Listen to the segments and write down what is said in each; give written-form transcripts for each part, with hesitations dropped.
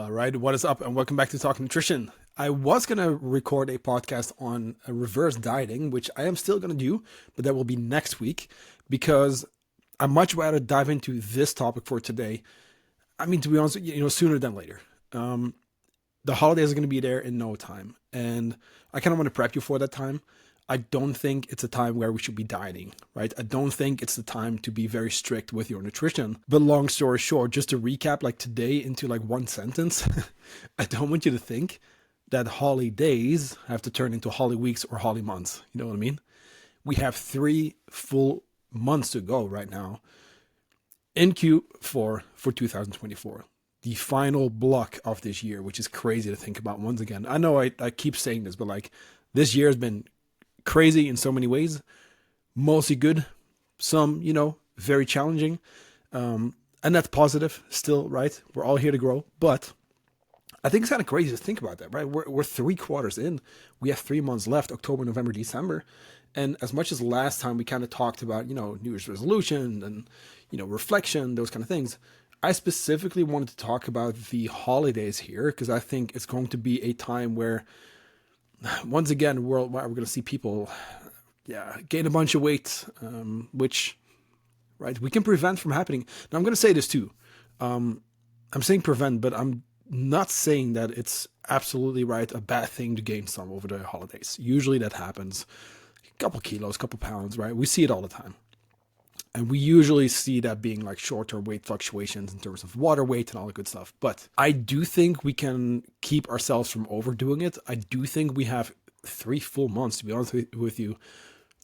All right, what is up, and welcome back to Talk Nutrition. I was going to record a podcast on reverse dieting, which I am still going to do, but that will be next week because I'd much rather dive into this topic for today. I mean, to be honest, sooner than later. The holidays are going to be there in no time, and I kind of want to prep you for that time. I don't think it's a time where we should be dieting, right? I don't think it's the time to be very strict with your nutrition. But long story short, just to recap like today into like one sentence, I don't want you to think that holidays have to turn into holy weeks or holy months. You know what I mean? We have 3 full months to go right now in Q4 for 2024. The final block of this year, which is crazy to think about once again. I know I keep saying this, but like this year has been crazy in so many ways, mostly good, some, very challenging. And that's positive still, right? We're all here to grow. But I think it's kind of crazy to think about that, right? We're 3 quarters in. We have 3 months left, October, November, December. And as much as last time we kind of talked about, New Year's resolution and, reflection, those kind of things, I specifically wanted to talk about the holidays here because I think it's going to be a time where once again, worldwide, we're going to see people, gain a bunch of weight, which, right, we can prevent from happening. Now, I'm going to say this too. I'm saying prevent, but I'm not saying that it's absolutely right, a bad thing to gain some over the holidays. Usually that happens. A couple kilos, couple pounds, right? We see it all the time. And we usually see that being like short-term weight fluctuations in terms of water weight and all the good stuff. But I do think we can keep ourselves from overdoing it. I do think we have 3 full months, to be honest with you,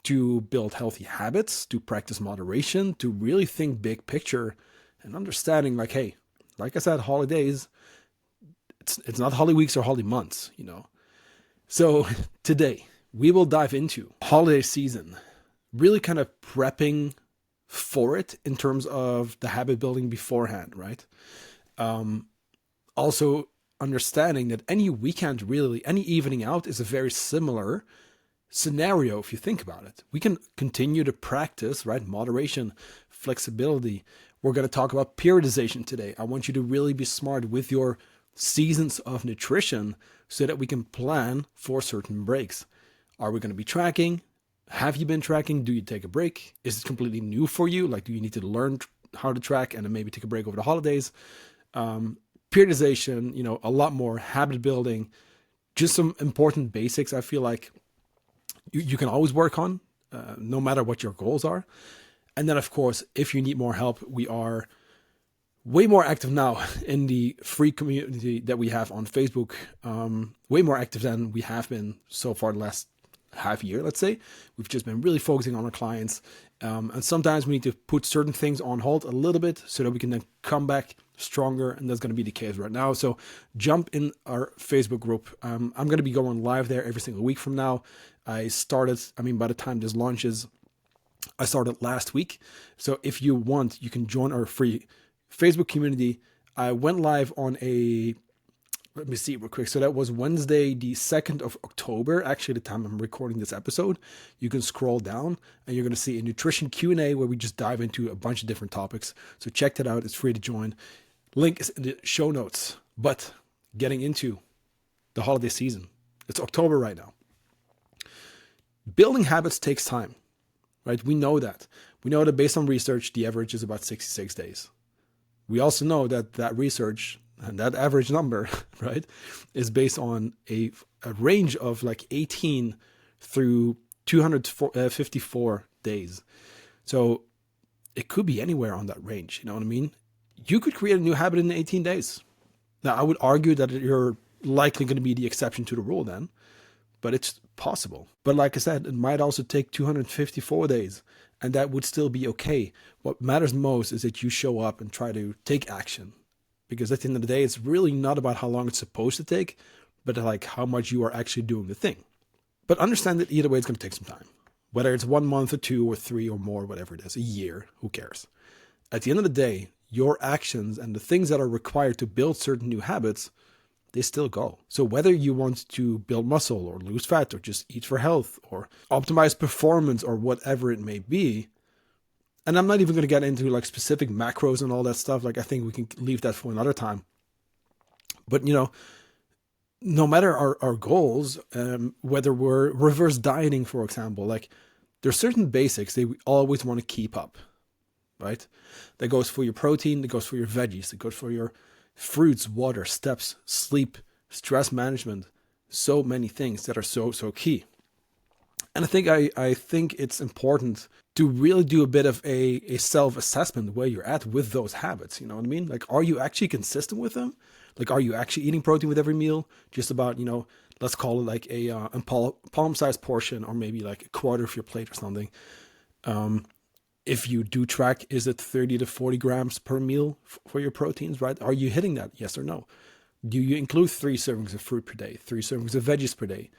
to build healthy habits, to practice moderation, to really think big picture and understanding like, hey, like I said, holidays, it's not holy weeks or holy months, So today we will dive into holiday season, really kind of prepping for it in terms of the habit building beforehand, right? Also understanding that any weekend, really, any evening out is a very similar scenario if you think about it. We can continue to practice, right? Moderation, flexibility. We're going to talk about periodization today. I want you to really be smart with your seasons of nutrition so that we can plan for certain breaks. Are we going to be tracking? Have you been tracking? Do you take a break? Is it completely new for you? Like, do you need to learn how to track and then maybe take a break over the holidays? Periodization, a lot more habit building, just some important basics I feel like you can always work on, no matter what your goals are. And then, of course, if you need more help, we are way more active now in the free community that we have on Facebook, way more active than we have been so far the last half year, let's say. We've just been really focusing on our clients. And sometimes we need to put certain things on hold a little bit so that we can then come back stronger. And that's going to be the case right now. So jump in our Facebook group. I'm going to be going live there every single week from now. By the time this launches, I started last week. So if you want, you can join our free Facebook community. I went live on let me see real quick. So that was Wednesday, the 2nd of October, actually the time I'm recording this episode. You can scroll down and you're going to see a nutrition Q&A where we just dive into a bunch of different topics. So check that out. It's free to join. Link is in the show notes. But getting into the holiday season. It's October right now. Building habits takes time, right? We know that. We know that based on research, the average is about 66 days. We also know that research and that average number, right, is based on a range of like 18 through 254 days. So it could be anywhere on that range. You know what I mean? You could create a new habit in 18 days. Now, I would argue that you're likely going to be the exception to the rule then, but it's possible. But like I said, it might also take 254 days, and that would still be okay. What matters most is that you show up and try to take action. Because at the end of the day, it's really not about how long it's supposed to take, but like how much you are actually doing the thing. But understand that either way, it's going to take some time. Whether it's 1 month or 2 or 3 or more, whatever it is, a year, who cares? At the end of the day, your actions and the things that are required to build certain new habits, they still go. So whether you want to build muscle or lose fat or just eat for health or optimize performance or whatever it may be, and I'm not even going to get into like specific macros and all that stuff. Like I think we can leave that for another time. But, no matter our goals, whether we're reverse dieting, for example, like there's certain basics that we always want to keep up, right? That goes for your protein, that goes for your veggies, that goes for your fruits, water, steps, sleep, stress management, so many things that are so key. And I think it's important to really do a bit of a self-assessment where you're at with those habits. You know what I mean? Like, are you actually consistent with them? Like, are you actually eating protein with every meal? Just about, let's call it like a palm-sized portion, or maybe like a quarter of your plate or something. If you do track, is it 30 to 40 grams per meal for your proteins, right? Are you hitting that? Yes or no? Do you include 3 servings of fruit per day, 3 servings of veggies per day?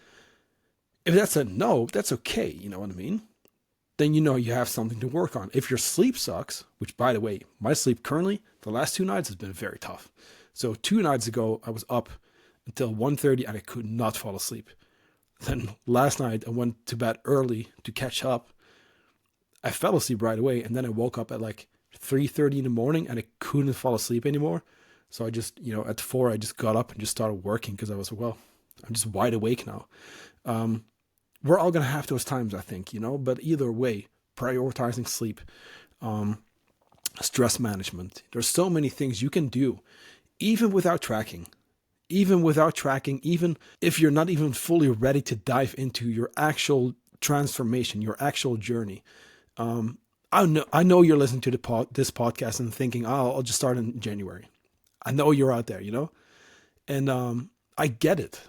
If that's a no, that's okay. You know what I mean? Then you have something to work on. If your sleep sucks, which, by the way, my sleep currently, the last 2 nights has been very tough. So 2 nights ago, I was up until 1:30 and I could not fall asleep. Then last night, I went to bed early to catch up. I fell asleep right away, and then I woke up at like 3:30 in the morning and I couldn't fall asleep anymore. So I just, at 4, I just got up and just started working because I was, I'm just wide awake now. We're all going to have those times, I think, but either way, prioritizing sleep, stress management. There's so many things you can do, even without tracking, even if you're not even fully ready to dive into your actual transformation, your actual journey. I know you're listening to this podcast and thinking, oh, I'll just start in January. I know you're out there, and I get it.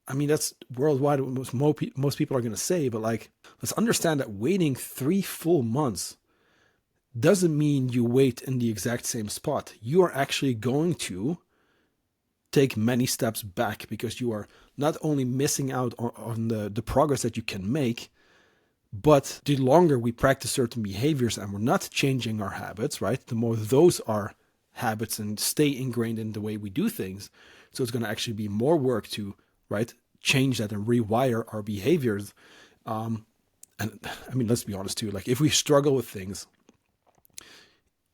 I mean, that's worldwide what most people are going to say, but like, let's understand that waiting 3 full months doesn't mean you wait in the exact same spot. You are actually going to take many steps back, because you are not only missing out on the progress that you can make, but the longer we practice certain behaviors and we're not changing our habits, right? The more those are habits and stay ingrained in the way we do things. So it's going to actually be more work to, right, change that and rewire our behaviors. And I mean, let's be honest too, like if we struggle with things,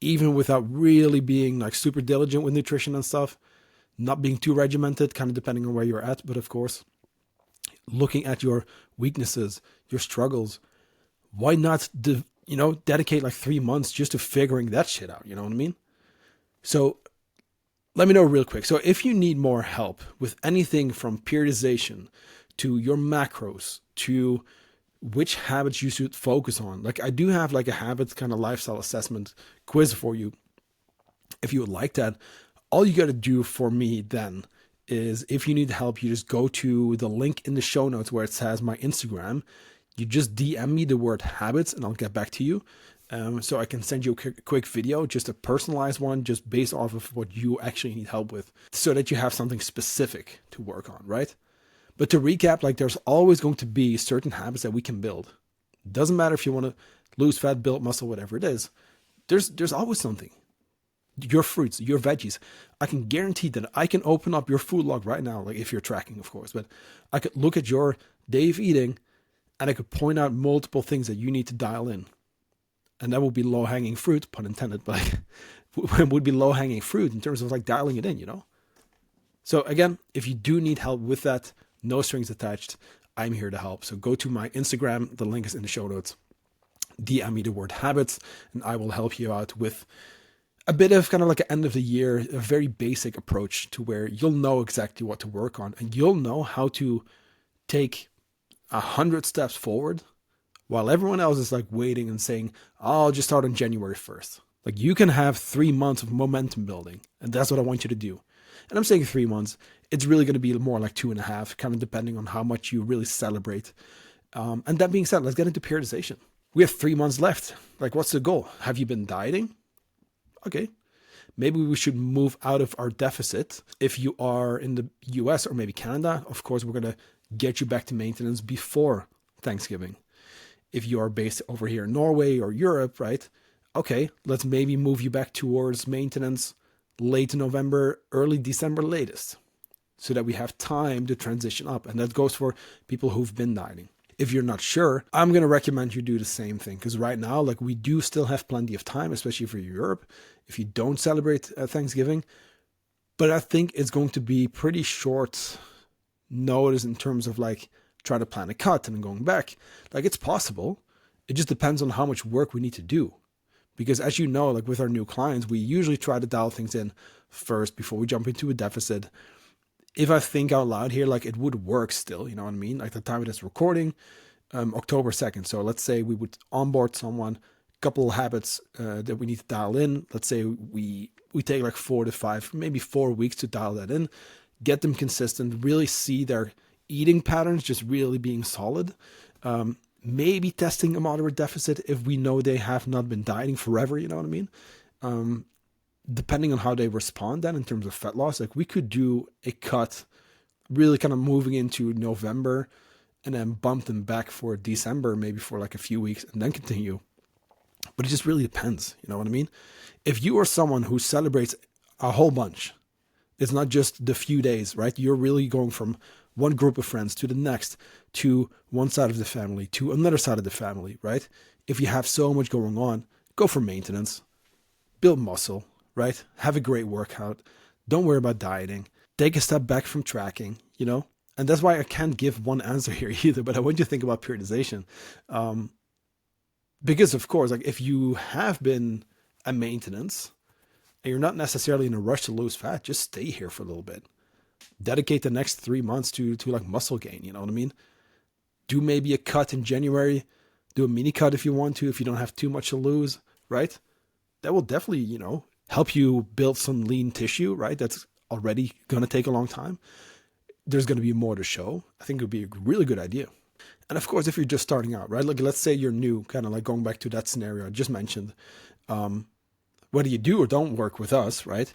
even without really being like super diligent with nutrition and stuff, not being too regimented, kind of depending on where you're at, but of course, looking at your weaknesses, your struggles, why not, dedicate like 3 months just to figuring that shit out? You know what I mean? So let me know real quick. So if you need more help with anything from periodization to your macros to which habits you should focus on, like I do have like a habits kind of lifestyle assessment quiz for you. If you would like that, all you got to do for me then is, if you need help, you just go to the link in the show notes where it says my Instagram. You just DM me the word habits and I'll get back to you. So I can send you a quick video, just a personalized one, just based off of what you actually need help with, so that you have something specific to work on, right? But to recap, like there's always going to be certain habits that we can build. Doesn't matter if you want to lose fat, build muscle, whatever it is. There's always something. Your fruits, your veggies. I can guarantee that I can open up your food log right now, like if you're tracking, of course, but I could look at your day of eating and I could point out multiple things that you need to dial in. And that would be low-hanging fruit, pun intended, but it would be low-hanging fruit in terms of like dialing it in, So again, if you do need help with that, no strings attached, I'm here to help. So go to my Instagram, the link is in the show notes. DM me the word habits, and I will help you out with a bit of kind of like an end of the year, a very basic approach to where you'll know exactly what to work on, and you'll know how to take 100 steps forward while everyone else is like waiting and saying, oh, I'll just start on January 1st. Like you can have 3 months of momentum building, and that's what I want you to do. And I'm saying 3 months, it's really going to be more like 2.5, kind of depending on how much you really celebrate. And that being said, let's get into periodization. We have 3 months left. Like, what's the goal? Have you been dieting? Okay, maybe we should move out of our deficit. If you are in the US or maybe Canada, of course, we're going to get you back to maintenance before Thanksgiving. If you are based over here in Norway or Europe, right? Okay, let's maybe move you back towards maintenance late November, early December latest, so that we have time to transition up. And that goes for people who've been dieting. If you're not sure, I'm going to recommend you do the same thing, because right now, like we do still have plenty of time, especially for Europe. If you don't celebrate Thanksgiving, But I think it's going to be pretty short notice in terms of like trying to plan a cut and then going back. Like it's possible. It just depends on how much work we need to do. Because as you know, like with our new clients, we usually try to dial things in first before we jump into a deficit. If I think out loud here, like it would work still, you know what I mean? Like the time of this recording, October 2nd. So let's say we would onboard someone, couple of habits that we need to dial in. Let's say we take like 4 to 5, maybe 4 weeks to dial that in, get them consistent, really see their eating patterns just really being solid. Maybe testing a moderate deficit if we know they have not been dieting forever, you know what I mean? Depending on how they respond then in terms of fat loss, like we could do a cut really kind of moving into November and then bump them back for December, maybe for like a few weeks and then continue. But it just really depends, you know what I mean? If you are someone who celebrates a whole bunch, it's not just the few days, right? You're really going from one group of friends to the next, to one side of the family, to another side of the family, right? If you have so much going on, go for maintenance, build muscle, right? Have a great workout. Don't worry about dieting. Take a step back from tracking, you know? And that's why I can't give one answer here either, but I want you to think about periodization. Because of course, like if you have been a maintenance and you're not necessarily in a rush to lose fat, just stay here for a little bit. Dedicate the next 3 months to like muscle gain, you know what I mean? Do maybe a cut in January, do a mini cut if you want to, if you don't have too much to lose, right? That will definitely, you know, help you build some lean tissue, right? That's already going to take a long time. There's going to be more to show. I think it would be a really good idea. And of course, if you're just starting out, right? Like let's say you're new, kind of like going back to that scenario I just mentioned. Whether you do or don't work with us, right?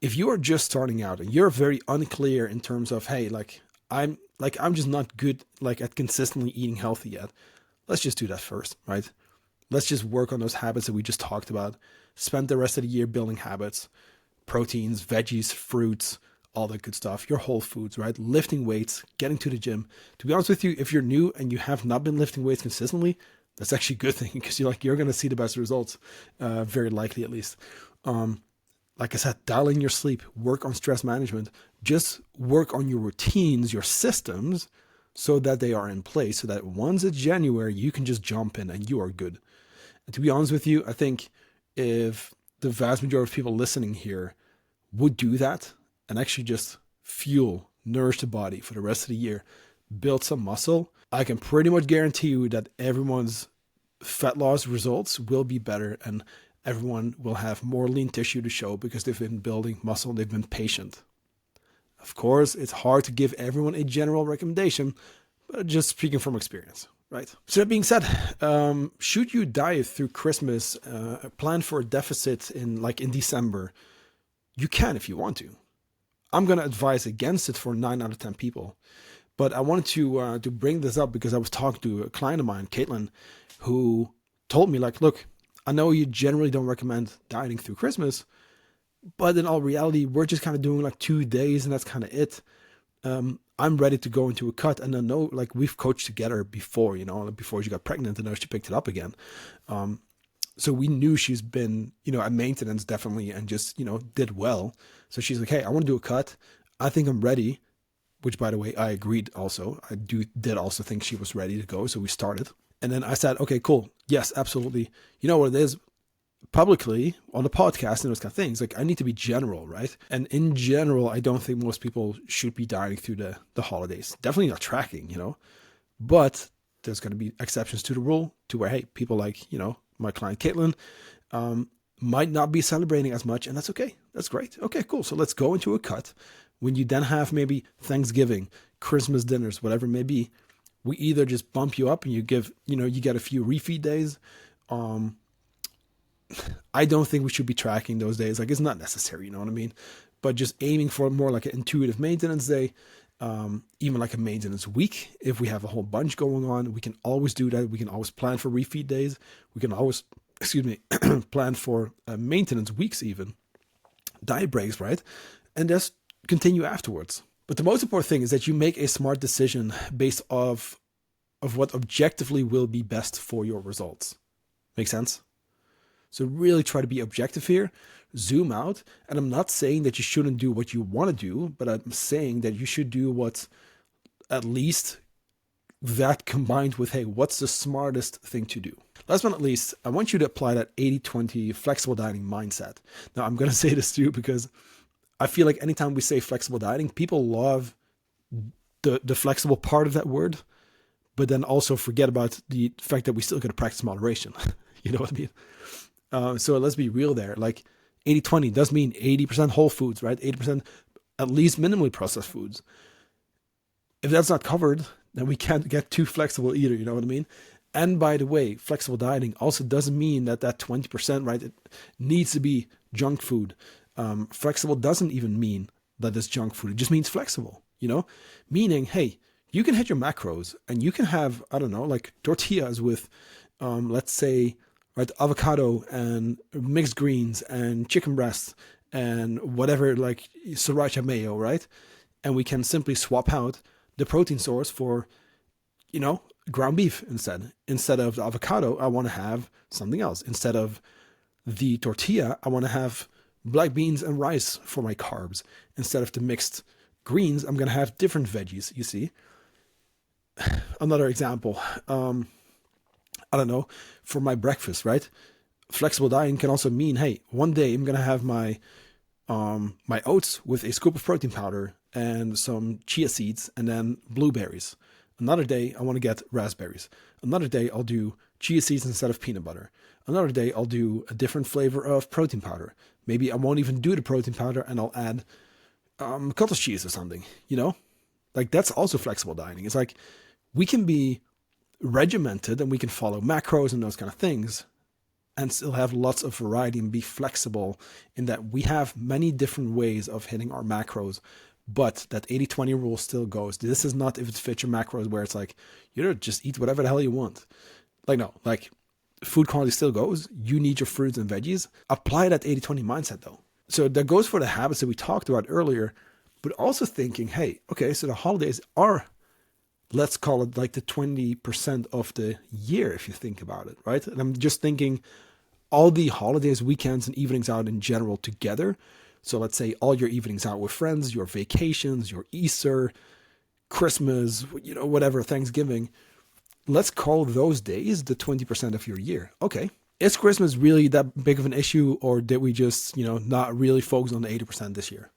If you are just starting out and you're very unclear in terms of, hey, I'm just not good like at consistently eating healthy yet. Let's just do that first, right? Let's just work on those habits that we just talked about. Spend the rest of the year building habits, proteins, veggies, fruits, all that good stuff, your whole foods, right? Lifting weights, getting to the gym. To be honest with you, if you're new and you have not been lifting weights consistently, that's actually a good thing because you're going to see the best results, very likely at least. Like I said, dial in your sleep, work on stress management, just work on your routines, your systems, so that they are in place, so that once it's January, you can just jump in and you are good. And to be honest with you, I think if the vast majority of people listening here would do that and actually just nourish the body for the rest of the year, build some muscle, I can pretty much guarantee you that everyone's fat loss results will be better and everyone will have more lean tissue to show because they've been building muscle, they've been patient. Of course, it's hard to give everyone a general recommendation, but just speaking from experience, right? So that being said, should you diet through Christmas, plan for a deficit in December? You can if you want to. I'm going to advise against it for 9 out of 10 people. But I wanted to bring this up because I was talking to a client of mine, Caitlin, who told me like, look, I know you generally don't recommend dieting through Christmas, but in all reality, we're just kind of doing like 2 days and that's kind of it. I'm ready to go into a cut. And I know like we've coached together before, you know, before she got pregnant and now she picked it up again. So we knew she's been, you know, at maintenance definitely and just, you know, did well. So she's like, hey, I want to do a cut. I think I'm ready, which by the way, I agreed also. I did also think she was ready to go. So we started. And then I said, okay, cool. Yes, absolutely. You know what it is? Publicly on the podcast and those kind of things, like I need to be general, right? And in general, I don't think most people should be dieting through the holidays. Definitely not tracking, you know, but there's going to be exceptions to the rule to where, hey, people like, you know, my client Caitlin might not be celebrating as much, and that's okay. That's great. Okay, cool. So let's go into a cut. When you then have maybe Thanksgiving, Christmas dinners, whatever it may be, we either just bump you up and you get a few refeed days. I don't think we should be tracking those days. Like it's not necessary, you know what I mean? But just aiming for more like an intuitive maintenance day, even like a maintenance week. If we have a whole bunch going on, we can always do that. We can always plan for refeed days. We can always, plan for maintenance weeks even. Diet breaks, right? And just continue afterwards. But the most important thing is that you make a smart decision based off of what objectively will be best for your results. Make sense? So really try to be objective here. zoom out. And I'm not saying that you shouldn't do what you want to do, but I'm saying that you should do what's at least that combined with, hey, what's the smartest thing to do? Last but not least, I want you to apply that 80-20 flexible dieting mindset. Now, I'm going to say this too because I feel like anytime we say flexible dieting, people love the flexible part of that word, but then also forget about the fact that we still got to practice moderation. You know what I mean? So let's be real there. Like 80-20 does mean 80% whole foods, right? 80% at least minimally processed foods. If that's not covered, then we can't get too flexible either. You know what I mean? And by the way, flexible dieting also doesn't mean that 20%, right, it needs to be junk food. Flexible doesn't even mean that it's junk food. It just means flexible, you know, meaning, hey, you can hit your macros and you can have, I don't know, like tortillas with, let's say, right, avocado and mixed greens and chicken breasts and whatever, like sriracha mayo, right? And we can simply swap out the protein source for, you know, ground beef instead. Instead of the avocado, I want to have something else. Instead of the tortilla, I want to have black beans and rice for my carbs. Instead of the mixed greens, I'm going to have different veggies, you see. Another example, I don't know, for my breakfast, right? Flexible dieting can also mean, hey, one day I'm going to have my oats with a scoop of protein powder and some chia seeds and then blueberries. Another day, I want to get raspberries. Another day, I'll do chia seeds instead of peanut butter. Another day, I'll do a different flavor of protein powder. Maybe I won't even do the protein powder and I'll add cottage cheese or something, you know? Like that's also flexible dieting. It's like we can be regimented and we can follow macros and those kind of things and still have lots of variety and be flexible in that we have many different ways of hitting our macros. But that 80-20 rule still goes. This is not if it fits your macros where it's like, you know, just eat whatever the hell you want. Like, no, like food quality still goes. You need your fruits and veggies. Apply that 80-20 mindset though. So that goes for the habits that we talked about earlier, but also thinking, hey, okay, so the holidays are, let's call it like the 20% of the year, if you think about it, right? And I'm just thinking all the holidays, weekends, and evenings out in general together. So let's say all your evenings out with friends, your vacations, your Easter, Christmas, you know, whatever, Thanksgiving. Let's call those days the 20% of your year. Okay. Is Christmas really that big of an issue, or did we just, you know, not really focus on the 80% this year?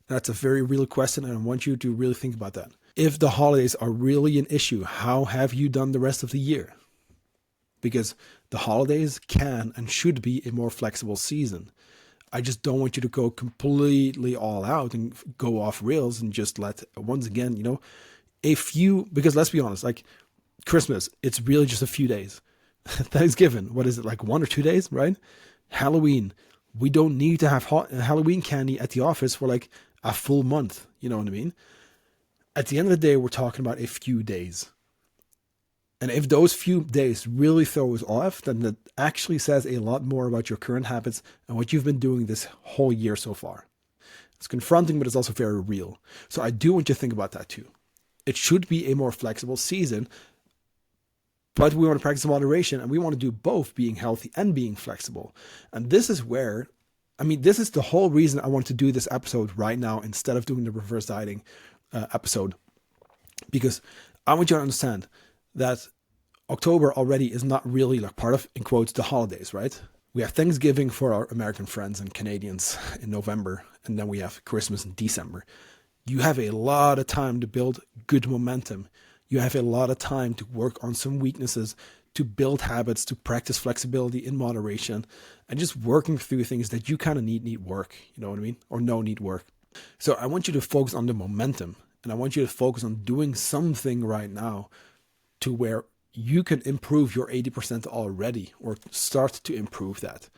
That's a very real question, and I want you to really think about that. If the holidays are really an issue, how have you done the rest of the year? Because the holidays can and should be a more flexible season. I just don't want you to go completely all out and go off rails and just let, once again, you know, because let's be honest, like Christmas, it's really just a few days. Thanksgiving, what is it, like 1 or 2 days, right? Halloween, we don't need to have Halloween candy at the office for like a full month. You know what I mean? At the end of the day, we're talking about a few days. And if those few days really throw us off, then that actually says a lot more about your current habits and what you've been doing this whole year so far. It's confronting, but it's also very real. So I do want you to think about that too. It should be a more flexible season, but we want to practice moderation and we want to do both being healthy and being flexible. And this is where, this is the whole reason I want to do this episode right now instead of doing the reverse dieting episode. Because I want you to understand that October already is not really like part of, in quotes, the holidays, right? We have Thanksgiving for our American friends and Canadians in November, and then we have Christmas in December. You have a lot of time to build good momentum. You have a lot of time to work on some weaknesses, to build habits, to practice flexibility in moderation, and just working through things that you kind of need work, you know what I mean? Or need work. So I want you to focus on the momentum, and I want you to focus on doing something right now to where you can improve your 80% already, or start to improve that.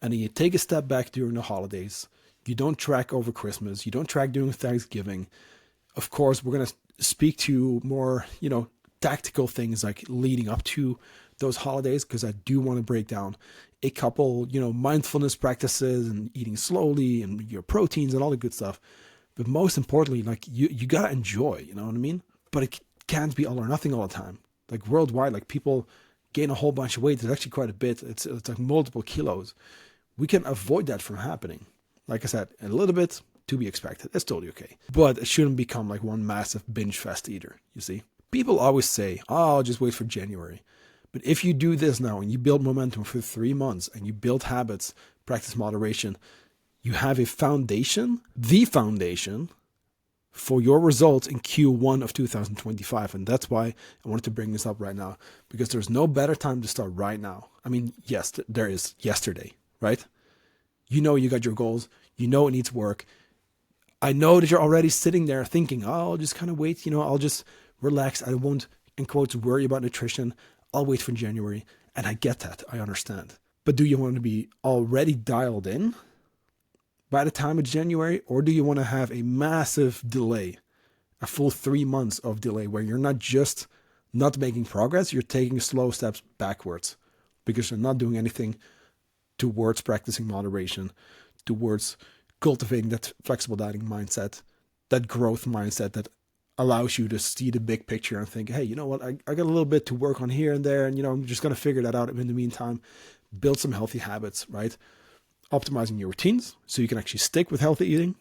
And then you take a step back during the holidays. You don't track over Christmas. You don't track during Thanksgiving. Of course, we're going to speak to more, tactical things like leading up to those holidays, because I do want to break down a couple, mindfulness practices and eating slowly and your proteins and all the good stuff. But most importantly, like you got to enjoy, you know what I mean? But it can't be all or nothing all the time. Like worldwide, like people gain a whole bunch of weight. It's actually quite a bit. It's like multiple kilos. we can avoid that from happening. Like I said, a little bit to be expected. That's totally okay. But it shouldn't become like one massive binge fest either, you see. People always say, oh, I'll just wait for January. But if you do this now and you build momentum for 3 months and you build habits, practice moderation, you have a foundation, the foundation for your results in Q1 of 2025. And that's why I wanted to bring this up right now, because there's no better time to start right now. I mean, yes, there is yesterday, right? You know you got your goals. You know it needs work. I know that you're already sitting there thinking, oh, I'll just kind of wait. I'll just relax. I won't, in quotes, worry about nutrition. I'll wait for January. And I get that. I understand. But do you want to be already dialed in by the time of January? Or do you want to have a massive delay, a full 3 months of delay where you're not just not making progress, you're taking slow steps backwards because you're not doing anything towards practicing moderation, towards cultivating that flexible dieting mindset, that growth mindset that allows you to see the big picture and think, hey, you know what, I got a little bit to work on here and there, and I'm just going to figure that out in the meantime. Build some healthy habits, right? Optimizing your routines so you can actually stick with healthy eating.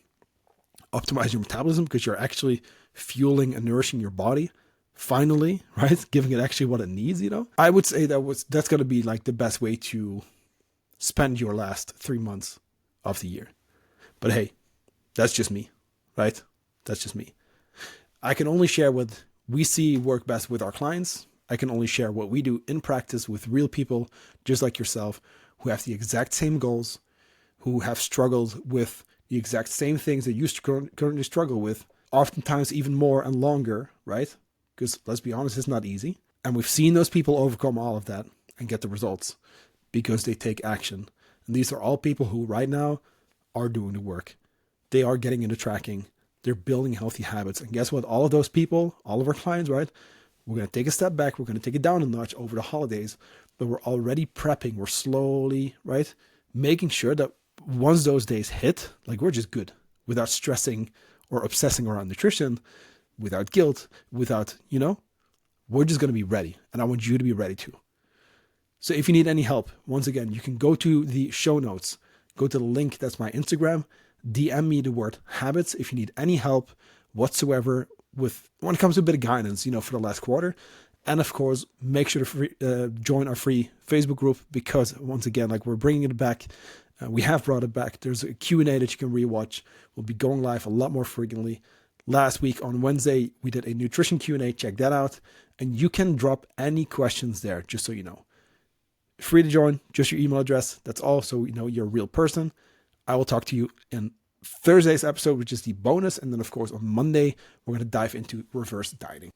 Optimize your metabolism because you're actually fueling and nourishing your body. Finally, right? Giving it actually what it needs, I would say that's going to be like the best way to spend your last 3 months of the year. But hey, that's just me, right? That's just me. I can only share what we see work best with our clients. I can only share what we do in practice with real people just like yourself who have the exact same goals, who have struggled with the exact same things that you currently struggle with, oftentimes even more and longer, right? Because let's be honest, it's not easy. And we've seen those people overcome all of that and get the results because they take action. And these are all people who right now are doing the work. They are getting into tracking. They're building healthy habits. And guess what? All of those people, all of our clients, right? We're going to take a step back. We're going to take it down a notch over the holidays, but we're already prepping. We're slowly, right? Making sure that once those days hit, like we're just good without stressing or obsessing around nutrition, without guilt, without, we're just going to be ready. And I want you to be ready too. So if you need any help, once again, you can go to the show notes, go to the link. That's my Instagram. DM me the word habits if you need any help whatsoever when it comes to a bit of guidance, for the last quarter. And of course, make sure to join our free Facebook group because once again, like we're bringing it back. We have brought it back. There's a Q&A that you can rewatch. We'll be going live a lot more frequently. Last week on Wednesday, we did a nutrition Q&A. Check that out. And you can drop any questions there, just so you know. Free to join, just your email address. That's all, so you're a real person. I will talk to you in Thursday's episode, which is the bonus. And then, of course, on Monday, we're going to dive into reverse dieting.